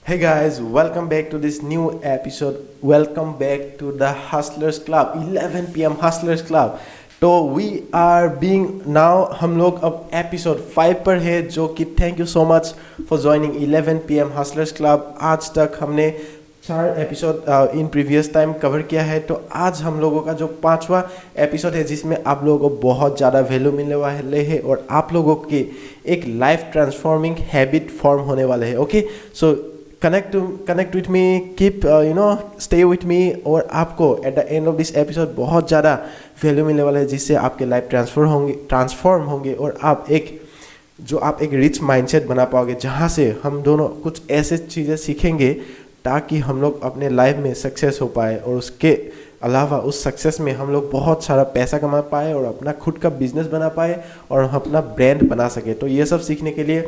Hey guys, welcome back to this new episode. Welcome back to the Hustlers Club, 11 p.m. Hustlers Club. तो we are being now हम लोग अब episode 5 पर है जो कि thank you so much for joining 11 p.m. Hustlers Club. आज तक हमने 4 episode in previous time cover किया है. तो आज हम लोगों का जो 5वां एपिसोड है जिसमें आप लोगों को बहुत ज़्यादा वैल्यू मिलने वाले है और आप लोगों के एक लाइफ ट्रांसफॉर्मिंग हैबिट फॉर्म होने वाले हैं. Okay, so connect with me, keep stay with me. और आपको eight the end of this episode बहुत ज़्यादा वैल्यू मिलने वाला है जिससे आपके लाइफ ट्रांसफॉर्म होंगे और आप एक रिच माइंडसेट बना पाओगे जहाँ से हम दोनों कुछ ऐसे चीज़ें सीखेंगे ताकि हम लोग अपने लाइफ में सक्सेस हो पाए और उसके अलावा उस सक्सेस में हम लोग बहुत सारा पैसा कमा पाए और अपना खुद का बिजनेस बना पाए और हम अपना ब्रांड बना सके. तो ये सब सीखने के लिए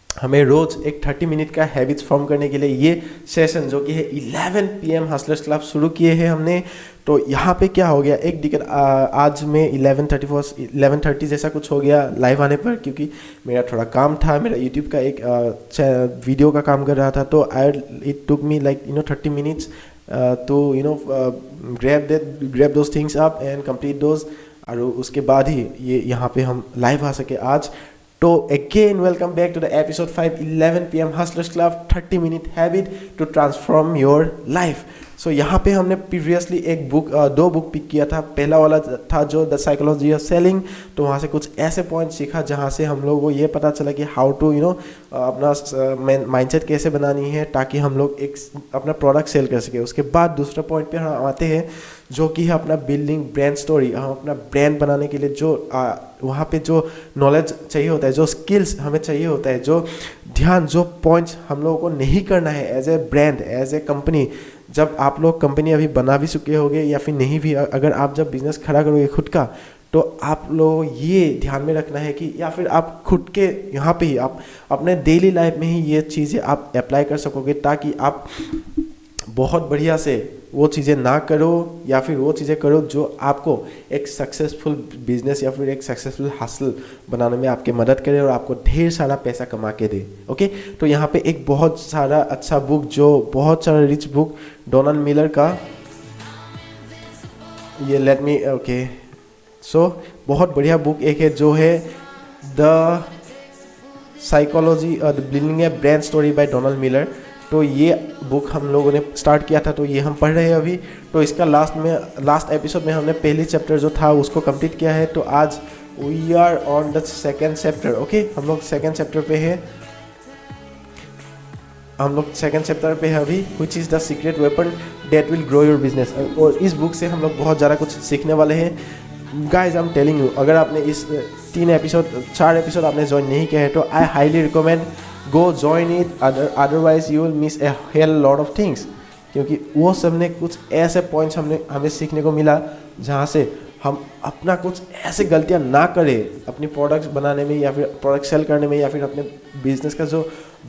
हमें रोज़ एक 30 मिनट का हैबिट्स फॉर्म करने के लिए ये सेशन जो कि है 11 p.m. हसलर्स क्लब शुरू किए हैं हमने. तो यहाँ पे क्या हो गया, एक दिक्कत आज में 11:30 जैसा कुछ हो गया लाइव आने पर, क्योंकि मेरा थोड़ा काम था, मेरा यूट्यूब का एक वीडियो का काम कर रहा था. तो it took me like 30 minutes to grab those things up and complete those. और उसके बाद ही ये यहाँ पे हम लाइव आ सके आज. So again welcome back to the episode 5 11 p.m. Hustlers club 30 minute habit to transform your life. So यहाँ पे हमने प्रीवियसली दो बुक पिक किया था. पहला वाला था जो द साइकोलॉजी ऑफ सेलिंग. तो वहाँ से कुछ ऐसे पॉइंट सीखा जहाँ से हम लोगों को ये पता चला कि हाउ टू अपना माइंडसेट कैसे बनानी है ताकि हम लोग एक अपना प्रोडक्ट सेल कर सके. उसके बाद दूसरा पॉइंट पे हम आते हैं जो कि है अपना बिल्डिंग ब्रांड स्टोरी. हम अपना ब्रांड बनाने के लिए जो वहाँ पे जो नॉलेज चाहिए होता है, जो स्किल्स हमें चाहिए होता है, जो ध्यान, जो पॉइंट्स हम लोगों को नहीं करना है as a brand, as a company. जब आप लोग कंपनी अभी बना भी चुके होंगे या फिर नहीं भी, अगर आप जब बिजनेस खड़ा करोगे खुद का, तो आप लोग ये ध्यान में रखना है कि या फिर आप खुद के यहाँ पे ही आप अपने डेली लाइफ में ही ये चीज़ें आप अप्लाई कर सकोगे ताकि आप बहुत बढ़िया से वो चीज़ें ना करो या फिर वो चीज़ें करो जो आपको एक सक्सेसफुल बिजनेस या फिर एक सक्सेसफुल हासिल बनाने में आपके मदद करे और आपको ढेर सारा पैसा कमा के दे. ओके, तो यहाँ पे एक बहुत सारा अच्छा बुक, जो बहुत सारा रिच बुक डोनाल्ड मिलर का, ये लेट मी ओके सो बहुत बढ़िया बुक एक है जो है the psychology the building A brand story by Donald Miller. तो ये बुक हम लोगों ने स्टार्ट किया था, तो ये हम पढ़ रहे हैं अभी. तो इसका लास्ट एपिसोड में हमने पहली चैप्टर जो था उसको कंप्लीट किया है. तो आज we are on the second chapter. Okay, हम लोग सेकेंड चैप्टर पे है अभी, which is the secret weapon that will grow your business. और इस बुक से हम लोग बहुत ज़्यादा कुछ सीखने वाले हैं. Guys I am telling you, अगर आपने इस 4 एपिसोड आपने ज्वाइन नहीं किया है तो I highly recommend go join it, otherwise you will miss a hell lot of things. क्योंकि वो सब ने कुछ ऐसे पॉइंट्स हमें सीखने को मिला जहाँ से हम अपना कुछ ऐसे गलतियाँ ना करें अपनी प्रोडक्ट्स बनाने में या फिर प्रोडक्ट सेल करने में या फिर अपने बिजनेस का जो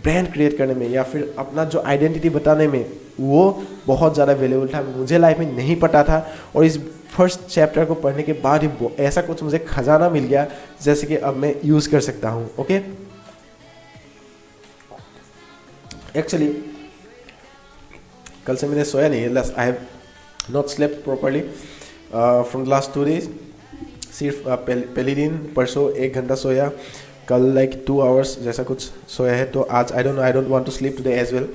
ब्रांड क्रिएट करने में या फिर अपना जो आइडेंटिटी बताने में. वो बहुत ज़्यादा वैल्यूबल था, मुझे लाइफ में नहीं पता था. और इस फर्स्ट चैप्टर को पढ़ने के बाद ही ऐसा कुछ मुझे खजाना मिल गया जैसे कि अब मैं यूज़ कर सकता हूँ. ओके, एक्चुअली कल से मैंने सोया नहीं है. I have not slept properly from the last 2 days. सिर्फ पहले दिन परसों 1 घंटा सोया, कल लाइक 2 hours जैसा कुछ सोया है. तो आज I don't want to sleep today as well.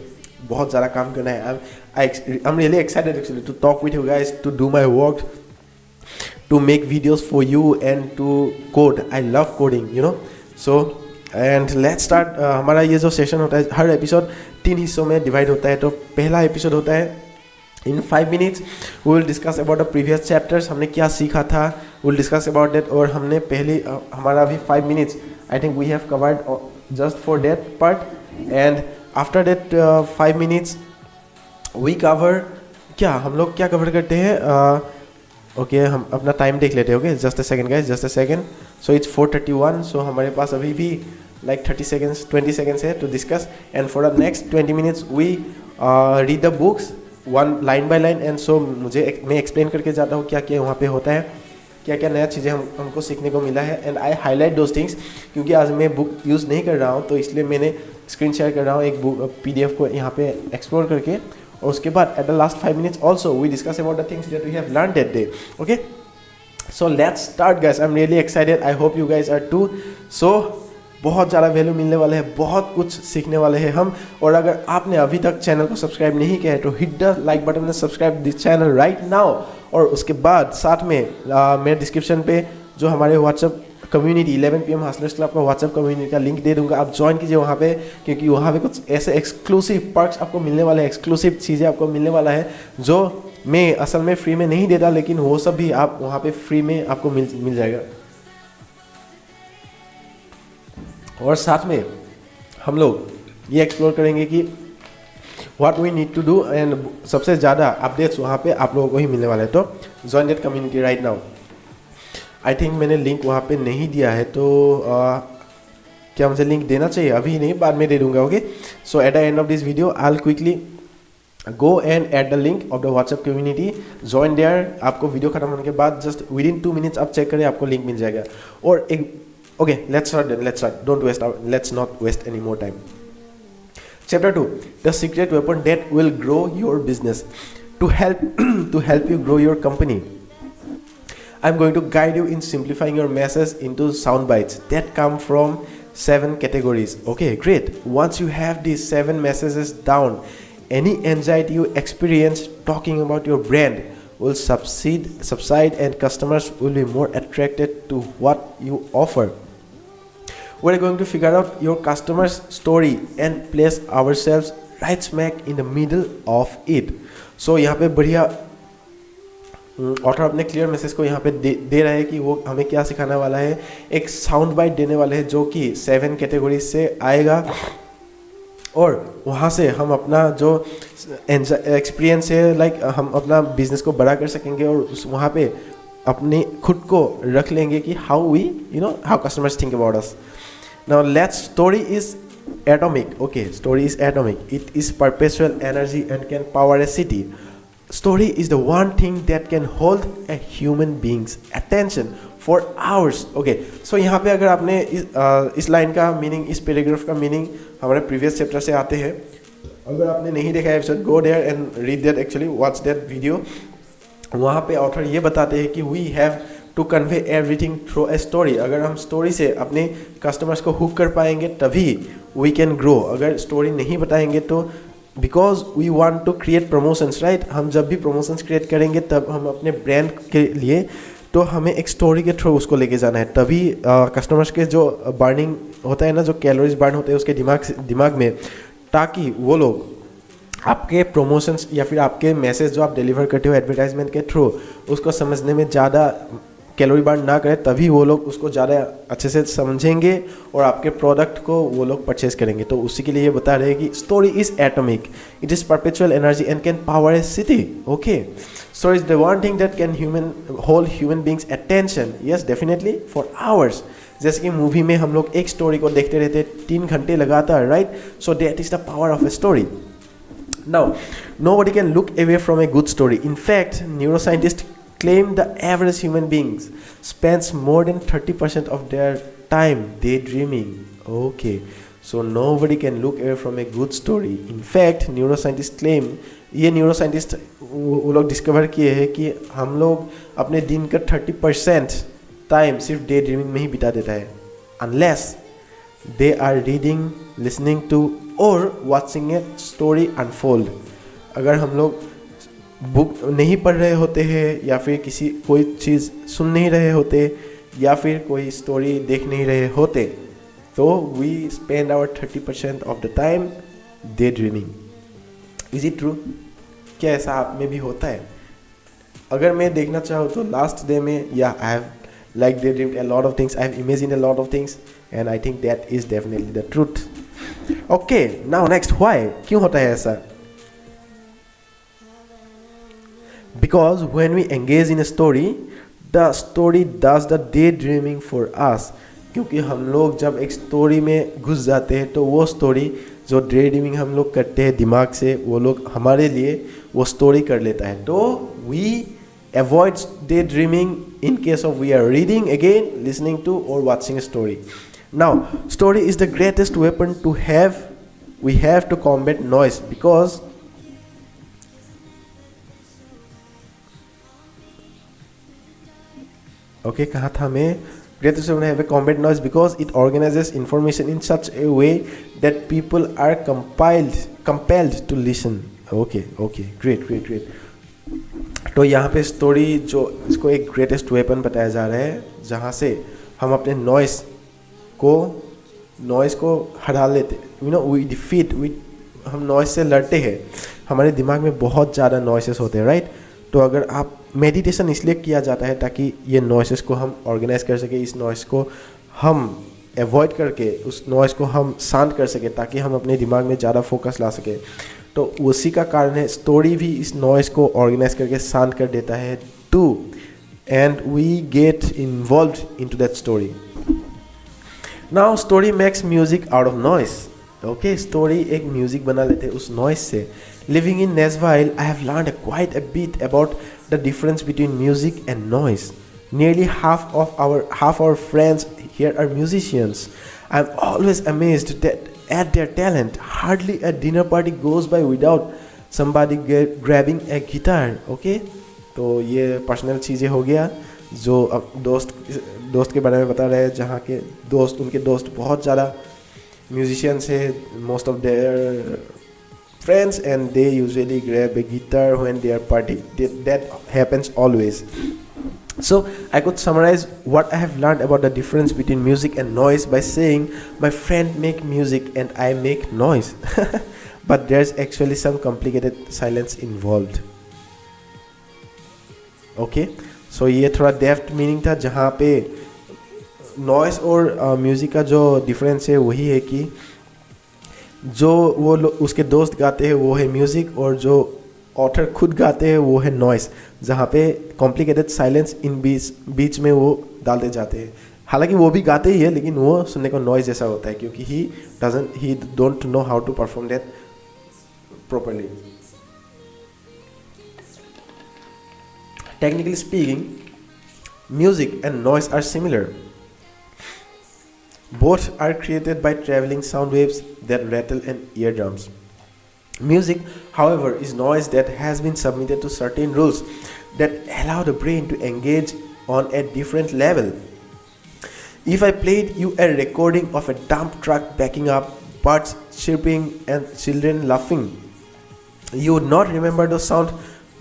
बहुत ज़्यादा काम करना है. I am really excited actually to talk with you guys, to do my work, to make videos for you and to code. I love coding so and let's start. हमारा ये जो session होता है, हर एपिसोड 3 हिस्सों में divide होता है. तो पहला एपिसोड होता है in 5 minutes we will discuss about the previous chapters. हमने क्या सीखा था, we will discuss about that. और हमने हमारा अभी 5 minutes I think we have covered just for that part. And after that 5 minutes we cover हम लोग क्या कवर करते हैं. ओके, हम अपना टाइम देख लेते हैं. Okay, just a second guys, just a second. So it's 4:31. सो हमारे पास अभी भी like 20 seconds है to discuss. And for the next 20 minutes we read the books one line by line. And so मैं explain करके जाता हूँ क्या क्या वहाँ पे होता है, क्या क्या नया चीज़ें हमको सीखने को मिला है. And I highlight those things क्योंकि आज मैं बुक यूज़ नहीं कर रहा हूँ, तो इसलिए मैंने स्क्रीन शेयर कर रहा हूँ एक बुक PDF को यहाँ पे एक्सप्लोर करके, और उसके बाद at the last 5 minutes also we discuss about the things that we have learn that day. Okay, so let's start guys. I am really excited. I hope you guys are too. So बहुत ज़्यादा value मिलने वाले हैं, बहुत कुछ सीखने वाले हैं हम. और अगर आपने अभी तक चैनल को सब्सक्राइब नहीं किया है तो hit the like button and subscribe this channel right now. और उसके बाद साथ में मेरे डिस्क्रिप्शन पे जो हमारे WhatsApp community 11 PM hustlers club का व्हाट्सएप कम्युनिटी का लिंक दे दूंगा. आप ज्वाइन कीजिए वहाँ पे, क्योंकि वहाँ पे कुछ ऐसे एक्सक्लूसिव पर्क्स आपको मिलने वाले हैं, एक्सक्लूसिव चीज़ें आपको मिलने वाला है जो मैं असल में फ्री में नहीं देता, लेकिन वो सब भी आप वहाँ पे फ्री में आपको मिल जाएगा. और साथ में हम लोग ये एक्सप्लोर करेंगे कि what we need to do, and सबसे ज़्यादा अपडेट्स वहाँ पे आप लोगों को ही मिलने वाले हैं. तो join that community right now. I think मैंने लिंक वहाँ पे नहीं दिया है, तो क्या मुझे लिंक देना चाहिए? अभी नहीं, बाद में दे दूंगा. Okay, so at the end of this video I will quickly go and add the link of the WhatsApp community. Join there. आपको वीडियो खत्म होने के बाद जस्ट विद इन 2 minutes आप चेक करें, आपको लिंक मिल जाएगा. और एक okay, let's start. Let's not waste any more time. Chapter 2, the secret weapon that will grow your business. To help you grow your company, I'm going to guide you in simplifying your message into sound bites that come from 7 categories. Okay, great. Once you have these 7 messages down, any anxiety you experience talking about your brand will subside and customers will be more attracted to what you offer. We're going to figure out your customer's story and place ourselves right smack in the middle of it. So यहाँ पे बढ़िया author अपने clear message को यहाँ पे दे रहा है कि वो हमें क्या सिखाने वाला है. एक साउंड बाइट देने वाले हैं जो कि 7 कैटेगरीज से आएगा, और वहाँ से हम अपना जो एक्सपीरियंस है, लाइक हम अपना बिजनेस को बड़ा कर सकेंगे, और वहाँ पे अपने खुद को रख लेंगे कि how customers think about us. Now story is atomic. Okay, story is atomic. It is perpetual energy and can power a city. Story is the one thing that can hold a human being's attention for hours. Okay, so यहाँ पे अगर आपने इस line का meaning, इस paragraph का meaning हमारे previous chapter से आते हैं. अगर आपने नहीं देखा episode, go there and read that, actually watch that video. वहाँ पे ऑथर ये बताते हैं कि we have to convey everything through a story. अगर हम स्टोरी से अपने कस्टमर्स को हुक कर पाएंगे तभी वी कैन ग्रो. अगर स्टोरी नहीं बताएंगे तो because we want to create promotions, right. हम जब भी प्रमोशंस क्रिएट करेंगे तब हम अपने ब्रांड के लिए तो हमें एक स्टोरी के थ्रू उसको लेके जाना है. तभी कस्टमर्स के जो बर्निंग होता है ना, जो कैलोरीज बर्न होते हैं उसके दिमाग में, ताकि वो लोग आपके प्रमोशंस या फिर आपके मैसेज जो आप डिलीवर करते हो एडवर्टाइजमेंट के थ्रू उसको समझने में ज़्यादा कैलोरी बर्न ना करें, तभी वो लोग उसको ज़्यादा अच्छे से समझेंगे और आपके प्रोडक्ट को वो लोग परचेज करेंगे. तो उसी के लिए ये बता रहे हैं कि story is atomic, it is perpetual energy and can power A city. Okay, story is the one thing that can hold human beings attention. Yes, definitely for hours. जैसे कि मूवी में हम लोग एक स्टोरी को देखते रहते 3 घंटे लगातार, right. So that is the power of a story. Now, nobody can look away from a good story. In fact, neuroscientists claim the average human beings spends more than 30% of their time daydreaming. Okay, so nobody can look away from a good story. In fact, neuroscientists claim, ये neuroscientists वो लोग discover किए हैं कि हम लोग अपने दिन का 30% टाइम सिर्फ डे ड्रीमिंग में ही बिता देता है, unless they are reading, listening to और वॉचिंग ए स्टोरी अनफोल्ड. अगर हम लोग बुक नहीं पढ़ रहे होते हैं या फिर कोई चीज़ सुन नहीं रहे होते या फिर कोई स्टोरी देख नहीं रहे होते, तो we spend our 30% of the time day dreaming. Is it true? क्या ऐसा आप में भी होता है? अगर मैं देखना चाहूँ तो लास्ट डे में, या I have like day dreamed a lot of things, I have imagined a lot of things, and I think that is definitely the truth. Okay, now next, why, क्यों होता है ऐसा? Because when we engage in a story, the story does the day dreaming for us. क्योंकि हम लोग जब एक story में घुस जाते हैं तो वो स्टोरी जो डे ड्रीमिंग हम लोग करते हैं दिमाग से, वो लोग हमारे लिए वो स्टोरी कर लेता है. तो we avoid day dreaming in case of we are reading again, listening to or watching a story. Now, story is the greatest weapon to have we have to combat noise because okay कहाँ था मैं greatest we have a combat noise because it organizes information in such a way that people are compelled to listen. Okay great. तो यहाँ पे story जो इसको एक greatest weapon बताया जा रहा है जहाँ से हम अपने नॉइस को हरा लेते, वी डिफीट, हम नॉइस से लड़ते हैं. हमारे दिमाग में बहुत ज़्यादा नॉइसेस होते हैं, राइट. तो अगर आप मेडिटेशन इसलिए किया जाता है ताकि ये नॉइसेस को हम ऑर्गेनाइज कर सके, इस नॉइस को हम अवॉइड करके उस नॉइस को हम शांत कर सके ताकि हम अपने दिमाग में ज़्यादा फोकस ला सके. तो उसी का कारण है स्टोरी भी इस नॉइस को ऑर्गेनाइज करके शांत कर देता है too, and we get involved into that story. Now story makes music out of noise. Okay, story एक म्यूजिक बना लेते हैं उस नॉइस से. Living in Nashville, I have learned quite a bit about the difference between music and noise. Nearly half our friends here are musicians. I'm always amazed at their talent. Hardly a dinner party goes by without somebody grabbing a guitar. Okay, तो ये personal चीज़ें हो गया जो अब दोस्त के बारे में बता रहे हैं, जहाँ के उनके दोस्त बहुत ज़्यादा म्यूजिशियंस है, most of their friends, and they usually grab a guitar when they are partying. That happens always. So I could summarize what I have learned about the difference between music and noise by saying my friend make music and I make noise. But there's actually some complicated silence involved. Okay, so ये थोड़ा depth meaning था जहाँ पे noise और music का जो difference है वही है कि जो वो उसके दोस्त गाते हैं वो है म्यूज़िक और जो ऑथर खुद गाते हैं वो है नॉइस, जहाँ पे कॉम्प्लिकेटेड साइलेंस इन बीच में वो डालते जाते हैं. हालांकि वो भी गाते ही है लेकिन वो सुनने को नॉइस जैसा होता है क्योंकि he don't know how to perform that properly. Technically speaking, music and noise are similar. Both are created by traveling sound waves that rattle in eardrums. Music, however, is noise that has been submitted to certain rules that allow the brain to engage on a different level. If I played you a recording of a dump truck backing up, birds chirping and children laughing, you would not remember those sounds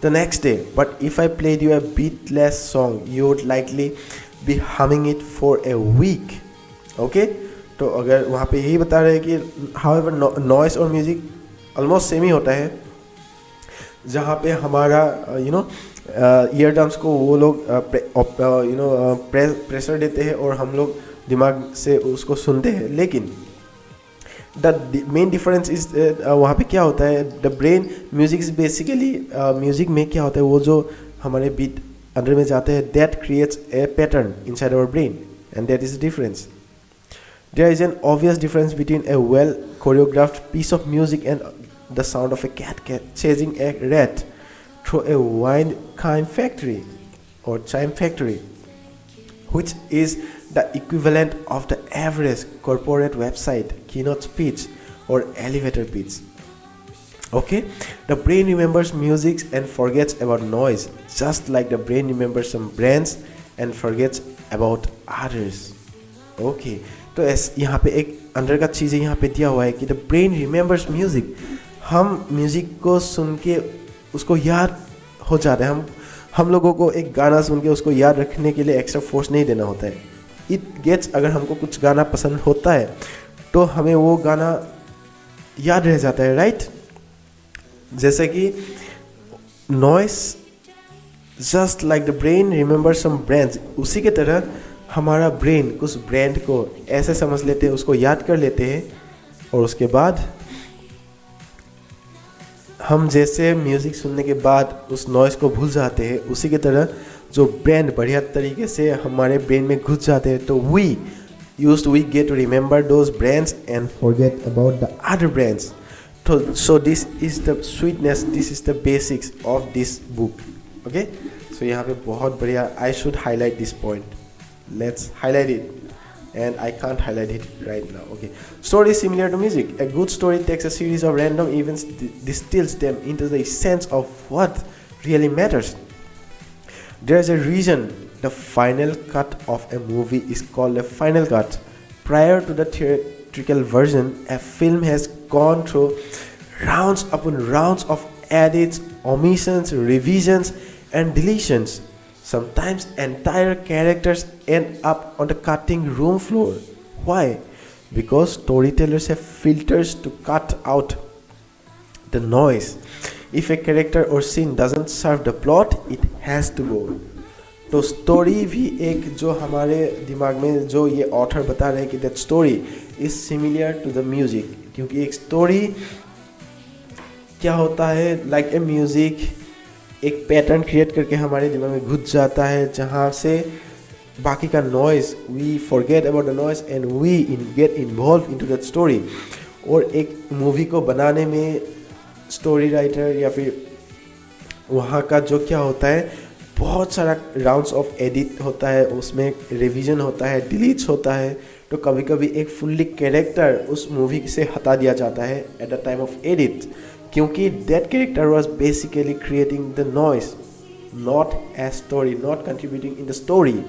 the next day. But if I played you a beatless song, you would likely be humming it for a week. Okay, तो अगर वहाँ पे यही बता रहे हैं कि however noise और म्यूज़िक ऑलमोस्ट सेम ही होता है, जहाँ पे हमारा ईयर ड्रम्स को वो लोग प्रेशर देते हैं और हम लोग दिमाग से उसको सुनते हैं. लेकिन द मेन डिफरेंस इज वहाँ पे क्या होता है, the brain music is basically music में क्या होता है, वो जो हमारे बीट अंदर में जाते हैं, that creates a pattern inside our brain and that is the difference. There is an obvious difference between a well choreographed piece of music and the sound of a cat chasing a rat through a wind chime factory, which is the equivalent of the average corporate website keynote speech or elevator pitch. Okay, the brain remembers music and forgets about noise, just like the brain remembers some brands and forgets about others. Okay, तो यहाँ पे एक अंदर का चीज़ यहाँ पे दिया हुआ है कि द ब्रेन रिमेंबर्स म्यूज़िक. हम म्यूज़िक को सुन के उसको याद हो जाता है. हम लोगों को एक गाना सुन के उसको याद रखने के लिए एक्स्ट्रा फोर्स नहीं देना होता है. इट गेट्स, अगर हमको कुछ गाना पसंद होता है तो हमें वो गाना याद रह जाता है, राइट. जैसे कि noise, just like the brain remembers some brands, उसी के तरह हमारा ब्रेन उस ब्रांड को ऐसे समझ लेते हैं, उसको याद कर लेते हैं और उसके बाद हम जैसे म्यूज़िक सुनने के बाद उस नॉइस को भूल जाते हैं, उसी की तरह जो ब्रांड बढ़िया तरीके से हमारे ब्रेन में घुस जाते हैं तो we get to remember those brands and forget about the other brands. So this is the sweetness, this is the basics of this book. Okay, so यहाँ पे बहुत बढ़िया, I should highlight this point. Let's highlight it. and I can't highlight it right now. Okay, story is similar to music. A good story takes a series of random events, distills them into the essence of what really matters. There is a reason the final cut of a movie is called a final cut. Prior to the theatrical version, a film has gone through rounds upon rounds of edits, omissions, revisions, and deletions. Sometimes entire characters end up on the cutting room floor. Why? Because storytellers have filters to cut out the noise. If a character or scene doesn't serve the plot, it has to go. तो story भी एक जो हमारे दिमाग में जो ये author बता रहे हैं कि that story is similar to the music, क्योंकि एक स्टोरी क्या होता है, लाइक ए म्यूजिक एक पैटर्न क्रिएट करके हमारे दिमाग में घुस जाता है, जहाँ से बाकी का noise we forget about the noise and we get involve into that story. और एक मूवी को बनाने में स्टोरी राइटर या फिर वहाँ का जो क्या होता है, बहुत सारा राउंड्स ऑफ एडिट होता है, उसमें रिवीजन होता है, डिलीट्स होता है. तो कभी कभी एक फुल्ली कैरेक्टर उस मूवी से हटा दिया जाता है at the time of edit, क्योंकि that character was basically creating the noise, not a story, not contributing in the story,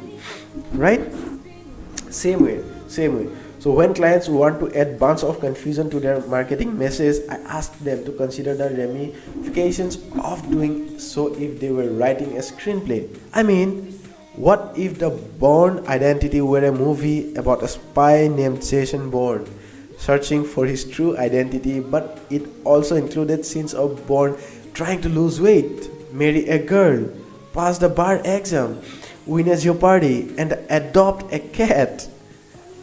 right? Same way. So when clients want to add bunch of confusion to their marketing message, I ask them to consider the ramifications of doing so if they were writing a screenplay. I mean, what if the Bourne Identity were a movie about a spy named Jason Bourne searching for his true identity, but it also included scenes of Bourne trying to lose weight, marry a girl, pass the bar exam, win a Jeopardy, and adopt a cat?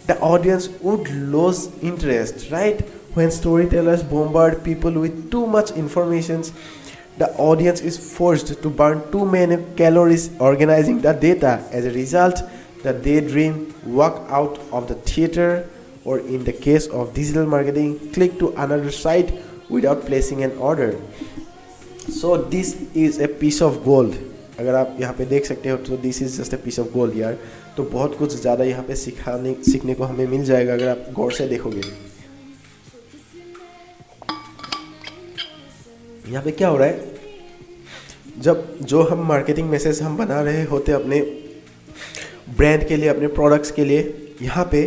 The audience would lose interest, right? When storytellers bombard people with too much information, the audience is forced to burn too many calories organizing the data. As a result, the daydream walk out of the theater, or in the case of digital marketing, click to another site without placing an order. So this is a piece of gold. अगर आप यहाँ पे देख सकते हो तो this is just a piece of gold यार. तो बहुत कुछ ज़्यादा यहाँ पे सीखने को हमें मिल जाएगा अगर आप गौर से देखोगे. यहाँ पे क्या हो रहा है, जब जो हम मार्केटिंग मैसेज हम बना रहे होते अपने ब्रांड के लिए, अपने प्रोडक्ट्स के लिए, यहाँ पे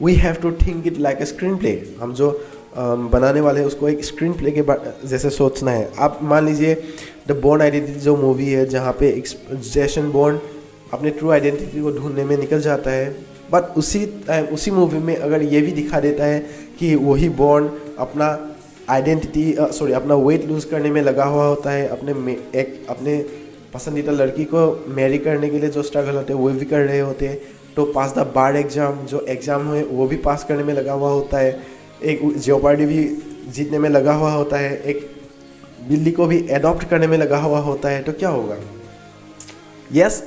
we have to think it like a screenplay. हम जो बनाने वाले हैं उसको एक स्क्रीन प्ले के जैसे सोचना है. आप मान लीजिए द बोर्न आइडेंटिटी जो मूवी है, जहाँ पे जेसन बोर्न अपने ट्रू आइडेंटिटी को ढूंढने में निकल जाता है, बट उसी मूवी में अगर ये भी दिखा देता है कि वही बोर्न अपना अपना वेट लूज़ करने में लगा हुआ होता है, अपने पसंदीदा लड़की को मैरी करने के लिए जो स्ट्रगल होते हैं वो भी कर रहे होते हैं. तो पास द बार एग्ज़ाम, जो एग्ज़ाम है वो भी पास करने में लगा हुआ होता है, एक जेओपार्डी भी जीतने में लगा हुआ होता है, एक बिल्ली को भी एडॉप्ट करने में लगा हुआ होता है. तो क्या होगा, यस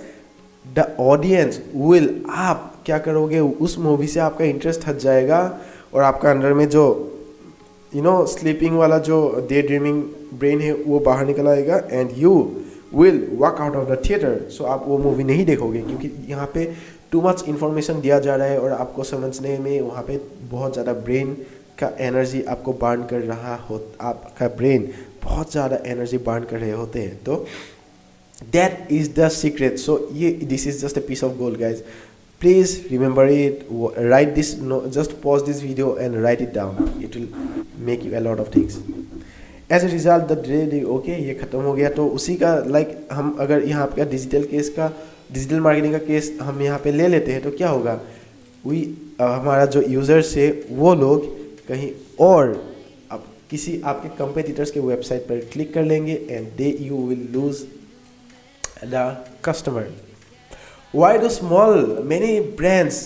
द ऑडियंस विल, आप क्या करोगे, उस मूवी से आपका इंटरेस्ट हट जाएगा और आपका अंदर में जो स्लीपिंग वाला जो डे ड्रीमिंग ब्रेन है वो बाहर निकल आएगा and you will walk out of the theatre. So आप वो मूवी नहीं देखोगे, क्योंकि यहाँ पे टू मच इन्फॉर्मेशन दिया जा रहा है और आपको समझने में वहाँ पे बहुत ज़्यादा ब्रेन का एनर्जी आपको बर्न कर रहा हो, आपका ब्रेन बहुत ज़्यादा एनर्जी बर्न कर रहे होते हैं. तो that is the secret. So ये this is just a piece of gold guys. Please remember it, write this, just pause this video and write it down. It will make you a lot of things. As a result the day okay ये ख़त्म हो गया. तो उसी का like हम अगर यहाँ का डिजिटल मार्केटिंग का केस हम यहाँ पे ले लेते हैं तो क्या होगा, हमारा जो यूज़र्स है वो लोग कहीं और किसी आपके कंपेटिटर्स के वेबसाइट पर क्लिक कर लेंगे and you will lose the customer. Why do many brands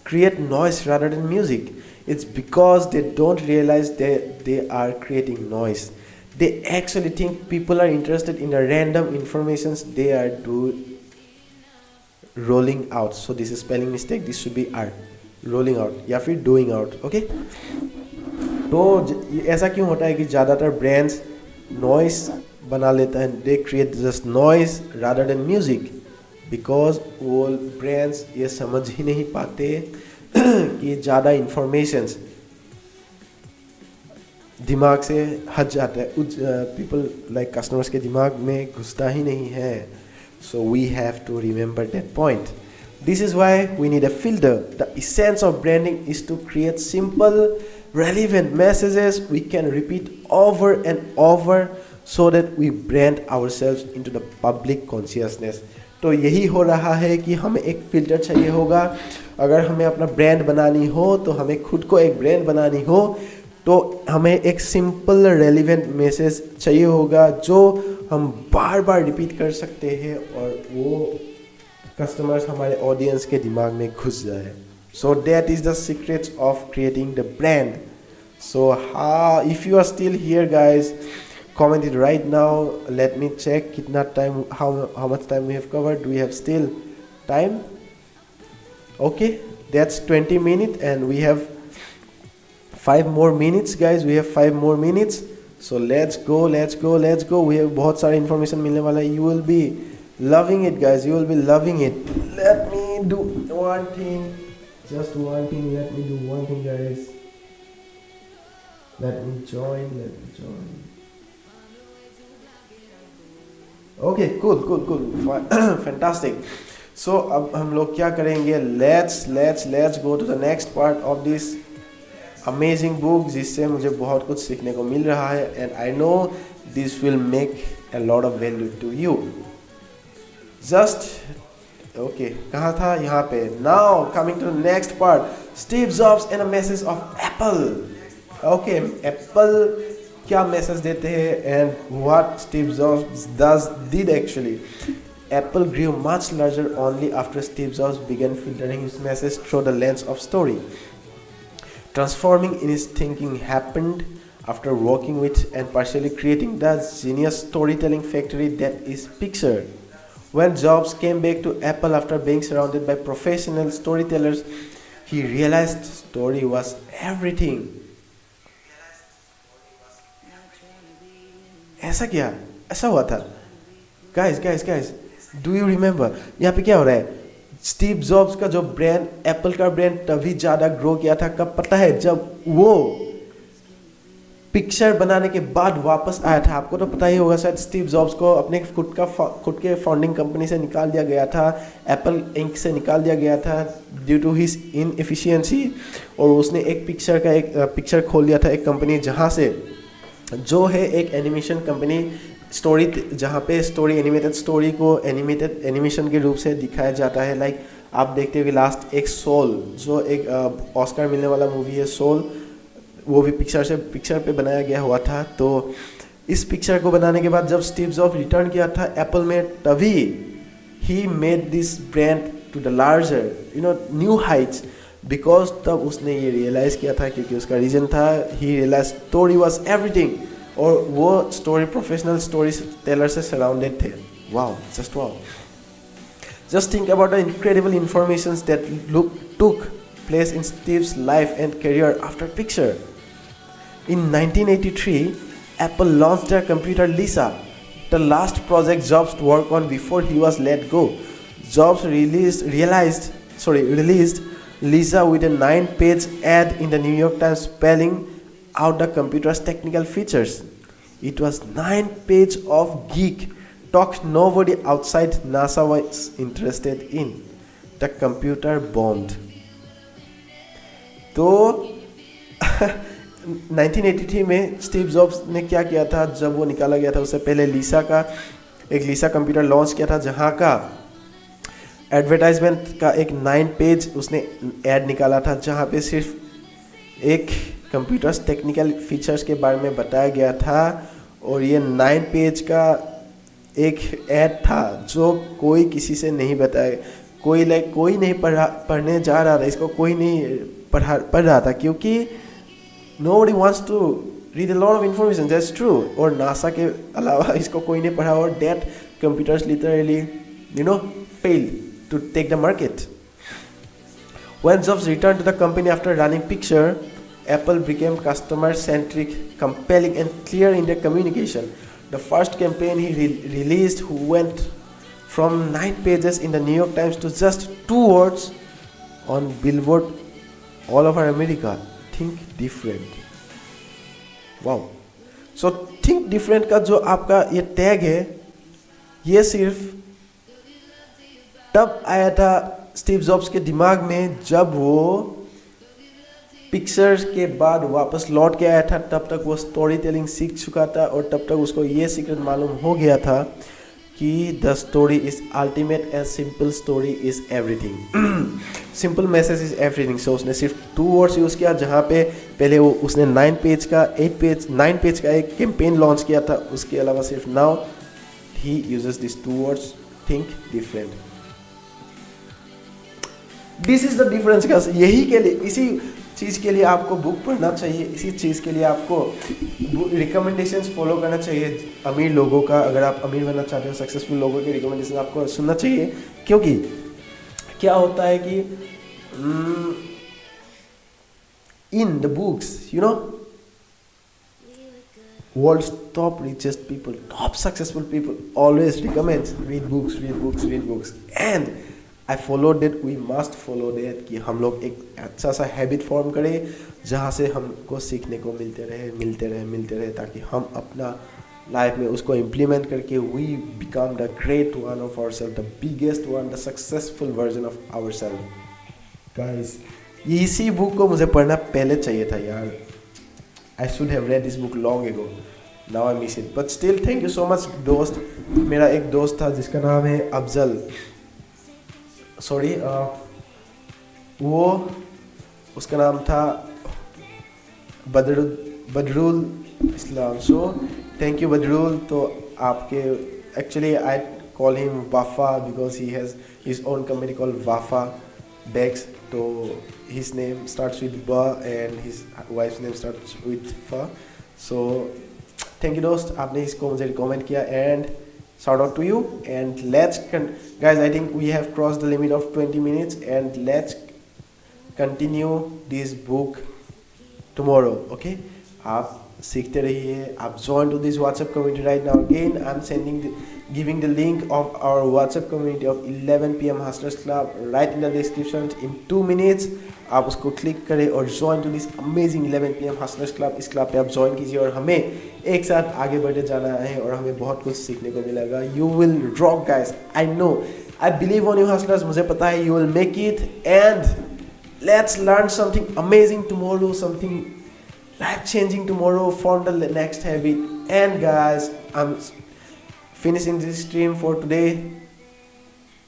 create noise rather than music? It's because they don't realize that they are creating noise. They actually think people are interested in the random informations they are rolling out. So this is spelling mistake, this should be are rolling out या फिर doing out. Okay? तो ऐसा क्यों होता है कि ज़्यादातर brands noise बना लेता है, they create just noise rather than music. Because वो ब्रांड्स ये समझ ही नहीं पाते कि ज़्यादा इंफॉर्मेशंस दिमाग से हट जाता है, पीपल लाइक कस्टमर्स के दिमाग में घुसता ही नहीं है. So we have to remember that point. This is why we need a filter. The essence of branding is to create simple, relevant messages we can repeat over and over so that we brand ourselves into the public consciousness. तो यही हो रहा है कि हमें एक filter चाहिए होगा. अगर हमें अपना ब्रांड बनानी हो, तो हमें खुद को एक ब्रांड बनानी हो, तो हमें एक सिंपल रेलिवेंट मैसेज चाहिए होगा जो हम बार बार रिपीट कर सकते हैं और वो कस्टमर्स हमारे ऑडियंस के दिमाग में घुस जाए. So that is the secrets of creating the brand. So if you are still here guys, comment it right now. Let me check kitna time, how much time we have covered. Do we have still time? Okay, that's 20 minutes and we have 5 more minutes guys. We have 5 more minutes. So let's go. We have बहुत सारा information मिलने वाला है. You will be loving it guys, you will be loving it. Let me do one thing, just one thing. Let me do one thing guys. Let me join. Okay, cool. Fantastic. So अब हम लोग क्या करेंगे, let's go to the next part of this amazing book जिससे मुझे बहुत कुछ सीखने को मिल रहा है, and I know this will make a lot of value to you. Just okay, कहाँ था, यहाँ पे. Now coming to the next part, Steve Jobs and a message of Apple. Okay, Apple क्या मैसेज देते हैं and what Steve Jobs did actually. Apple grew much larger only after Steve Jobs began filtering his message through the lens of story. Transforming in his thinking happened after working with and partially creating the genius storytelling factory that is Pixar. When Jobs came back to Apple after being surrounded by professional storytellers, he realized story was everything. ऐसा हुआ था. Guys, do you remember? यहाँ पे क्या हो रहा है? Steve jobs का जो ब्रांड, एप्पल का ब्रांड तभी ज़्यादा ग्रो किया था, कब पता है? जब वो पिक्चर बनाने के बाद वापस आया था. आपको तो पता ही होगा शायद, स्टीव जॉब्स को अपने खुद के फाउंडिंग कंपनी से निकाल दिया गया था, एप्पल इंक से निकाल दिया गया था ड्यू टू हिज इनएफिशिएंसी. और उसने एक पिक्चर खोल दिया था, एक कंपनी जहाँ से जो है एक एनिमेशन कंपनी, स्टोरी, जहाँ पे एनिमेटेड स्टोरी को एनिमेटेड एनिमेशन के रूप से दिखाया जाता है. लाइक आप देखते हो लास्ट एक सोल, जो एक ऑस्कर मिलने वाला मूवी है सोल, वो भी पिक्चर पे बनाया गया हुआ था. तो इस पिक्चर को बनाने के बाद जब स्टीव जॉब्स रिटर्न किया था एप्पल में, तभी ही made this brand to the larger new heights. Because तब उसने ये रियलाइज किया था, क्योंकि उसका रीजन था, ही रियलाइज स्टोरी वॉज एवरीथिंग. और वो स्टोरी प्रोफेशनल स्टोरी टेलर से सराउंडेड थे. Wow, just wow. Just think about the incredible informations that took place in Steve's life and career after Pixar. In 1983, Apple launched their computer Lisa, the last project Jobs worked on before he was let go. Jobs released Lisa with a 9-page ad in the New York Times spelling out the computer's technical features. It was 9 pages of geek talk nobody outside NASA was interested in. The computer bombed. तो 1983 में Steve jobs ने क्या किया था, जब वो निकाला गया था, उससे पहले लीसा कंप्यूटर लॉन्च किया था, जहाँ का एडवर्टाइजमेंट का एक 9 पेज उसने ऐड निकाला था, जहाँ पे सिर्फ एक कंप्यूटर्स टेक्निकल फीचर्स के बारे में बताया गया था. और ये 9 पेज का एक ऐड था जो कोई किसी से नहीं बताया, कोई नहीं पढ़ने जा रहा था, इसको कोई नहीं पढ़ रहा था, क्योंकि nobody wants to read a lot of information. That's true. और नासा के अलावा इसको कोई नहीं पढ़ा, और that computers literally failed to take the market. When Jobs returned to the company after running Pixar, Apple became customer-centric, compelling and clear in their communication. The first campaign he released went from 9 pages in the New York Times to just 2 words on Billboard all over America. Think different. Wow. So think different का जो आपका ये tag है, ये सिर्फ तब आया था स्टीव जॉब्स के दिमाग में जब वो पिक्चर्स के बाद वापस लौट के आया था. तब तक वो स्टोरी टेलिंग सीख चुका था और तब तक उसको ये सीक्रेट मालूम हो गया था कि the story is ultimate and simple story is everything. Simple message is everything. So उसने सिर्फ 2 वर्ड्स यूज़ किया, जहाँ पे पहले वो उसने 9 पेज का एक कैंपेन लॉन्च किया था. उसके अलावा सिर्फ now he uses this 2 words, think different. This is the difference guys. यही के लिए, इसी चीज़ के लिए आपको बुक पढ़ना चाहिए. इसी चीज़ के लिए आपको रिकमेंडेशंस फॉलो करना चाहिए अमीर लोगों का. अगर आप अमीर बनना चाहते हो, सक्सेसफुल लोगों के रिकमेंडेशन आपको सुनना चाहिए. क्योंकि क्या होता है कि in the books, you know, world's top richest people, top successful people always recommends read books. And I followed that. We must follow that कि हम लोग एक अच्छा सा हैबिट फॉर्म करें जहाँ से हमको सीखने को मिलते रहे ताकि हम अपना लाइफ में उसको इम्प्लीमेंट करके we become the great one of ourselves, the biggest one, the successful version of ourselves. Guys, इसी बुक को मुझे पढ़ना पहले चाहिए था यार. I should have read this book long ago. Now I miss it. But still, thank you so much दोस्त. मेरा एक दोस्त था जिसका नाम है अफजल. सॉरी, वो उसका नाम था Badrul Islam. So thank you Badrul. तो आपके actually I call him Wafa because he has his own company call Wafa bags. तो his name starts with ba and his wife's name starts with fa. So thank you दोस्त, आपने इसको मुझे रिकमेंड किया. And shout out to you. And let's guys, I think we have crossed the limit of 20 minutes and let's continue this book tomorrow. Okay, आप सीखते रहिए. आप join to this WhatsApp community right now. Again, I'm giving the link of our WhatsApp community of 11 PM Hustlers Club right in the description. In 2 minutes आप उसको click करें और join to this amazing 11 PM Hustlers Club. इस club पे आप join कीजिए और हमें एक साथ आगे बढ़ते जाना है और हमें बहुत कुछ सीखने को मिलेगा. You will rock guys. I know. I believe on you hustlers. मुझे पता है you will make it. And let's learn something amazing tomorrow, something life-changing tomorrow. Form the next habit. And guys, I'm finishing this stream for today.